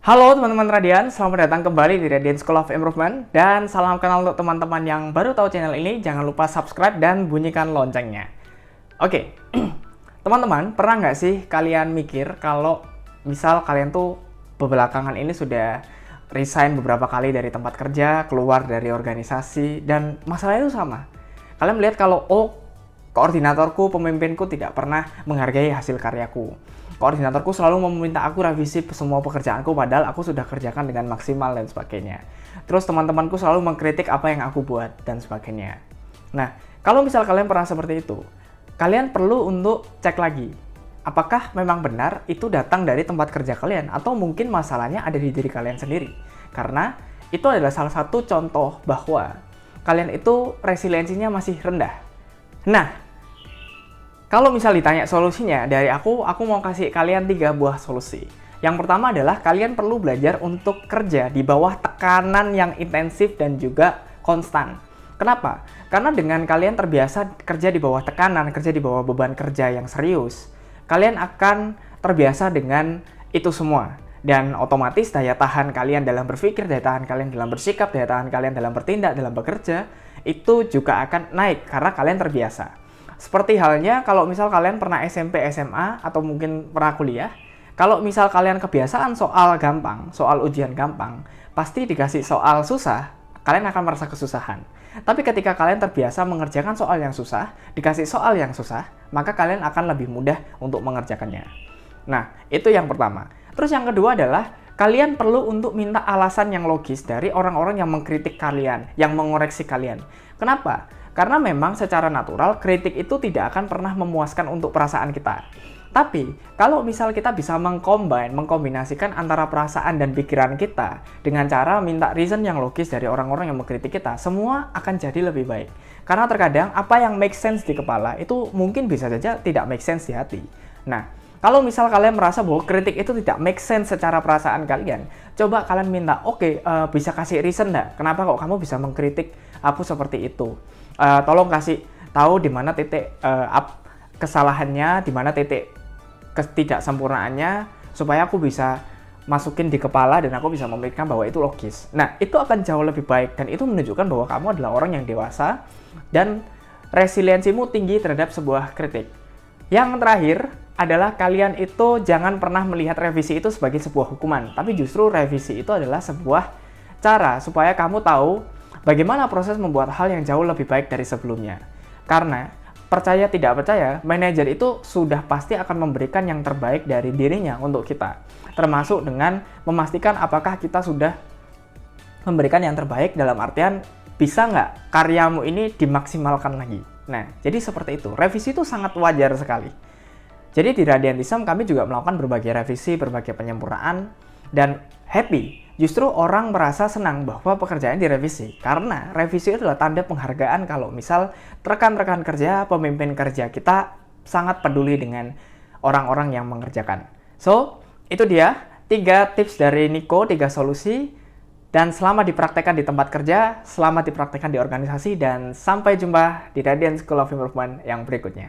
Halo teman-teman Radian, selamat datang kembali di Radian School of Improvement. Dan salam kenal untuk teman-teman yang baru tahu channel ini. Jangan lupa subscribe dan bunyikan loncengnya. Oke, teman-teman, pernah nggak sih kalian mikir kalau misal kalian tuh belakangan ini sudah resign beberapa kali dari tempat kerja, keluar dari organisasi, dan masalahnya itu sama. Kalian melihat kalau, koordinatorku, pemimpinku tidak pernah menghargai hasil karyaku. Koordinatorku selalu meminta aku revisi semua pekerjaanku padahal aku sudah kerjakan dengan maksimal dan sebagainya. Terus teman-temanku selalu mengkritik apa yang aku buat dan sebagainya. Nah, kalau misal kalian pernah seperti itu, kalian perlu untuk cek lagi. Apakah memang benar itu datang dari tempat kerja kalian atau mungkin masalahnya ada di diri kalian sendiri? Karena itu adalah salah satu contoh bahwa kalian itu resiliensinya masih rendah. Nah, kalau misal ditanya solusinya dari aku mau kasih kalian 3 buah solusi. Yang pertama adalah kalian perlu belajar untuk kerja di bawah tekanan yang intensif dan juga konstan. Kenapa? Karena dengan kalian terbiasa kerja di bawah tekanan, kerja di bawah beban kerja yang serius, kalian akan terbiasa dengan itu semua. Dan otomatis daya tahan kalian dalam berpikir, daya tahan kalian dalam bersikap, daya tahan kalian dalam bertindak, dalam bekerja, itu juga akan naik karena kalian terbiasa. Seperti halnya kalau misal kalian pernah SMP, SMA, atau mungkin pernah kuliah, kalau misal kalian kebiasaan soal gampang, soal ujian gampang, pasti dikasih soal susah, kalian akan merasa kesusahan. Tapi ketika kalian terbiasa mengerjakan soal yang susah, dikasih soal yang susah, maka kalian akan lebih mudah untuk mengerjakannya. Nah, itu yang pertama. Terus yang kedua adalah, kalian perlu untuk minta alasan yang logis dari orang-orang yang mengkritik kalian, yang mengoreksi kalian. Kenapa? Karena memang secara natural, kritik itu tidak akan pernah memuaskan untuk perasaan kita. Tapi, kalau misal kita bisa mengkombinasikan antara perasaan dan pikiran kita dengan cara minta reason yang logis dari orang-orang yang mengkritik kita, semua akan jadi lebih baik. Karena terkadang, apa yang make sense di kepala itu mungkin bisa saja tidak make sense di hati. Nah, kalau misal kalian merasa bahwa kritik itu tidak make sense secara perasaan kalian, coba kalian minta, bisa kasih reason nggak? Kenapa kok kamu bisa mengkritik aku seperti itu? Tolong kasih tahu di mana titik kesalahannya, di mana titik ketidaksempurnaannya, supaya aku bisa masukin di kepala dan aku bisa memikirkan bahwa itu logis. Nah, itu akan jauh lebih baik dan itu menunjukkan bahwa kamu adalah orang yang dewasa dan resiliensimu tinggi terhadap sebuah kritik. Yang terakhir adalah kalian itu jangan pernah melihat revisi itu sebagai sebuah hukuman, tapi justru revisi itu adalah sebuah cara supaya kamu tahu bagaimana proses membuat hal yang jauh lebih baik dari sebelumnya. Karena, percaya tidak percaya, manajer itu sudah pasti akan memberikan yang terbaik dari dirinya untuk kita. Termasuk dengan memastikan apakah kita sudah memberikan yang terbaik dalam artian, bisa nggak karyamu ini dimaksimalkan lagi. Nah, jadi seperti itu. Revisi itu sangat wajar sekali. Jadi di Radiantism kami juga melakukan berbagai revisi, berbagai penyempurnaan, dan happy. Justru orang merasa senang bahwa pekerjaan direvisi, karena revisi itu adalah tanda penghargaan kalau misal rekan-rekan kerja, pemimpin kerja kita sangat peduli dengan orang-orang yang mengerjakan. So, itu dia 3 tips dari Nico, 3 solusi, dan selamat dipraktekkan di tempat kerja, selamat dipraktekkan di organisasi, dan sampai jumpa di Radian School of Improvement yang berikutnya.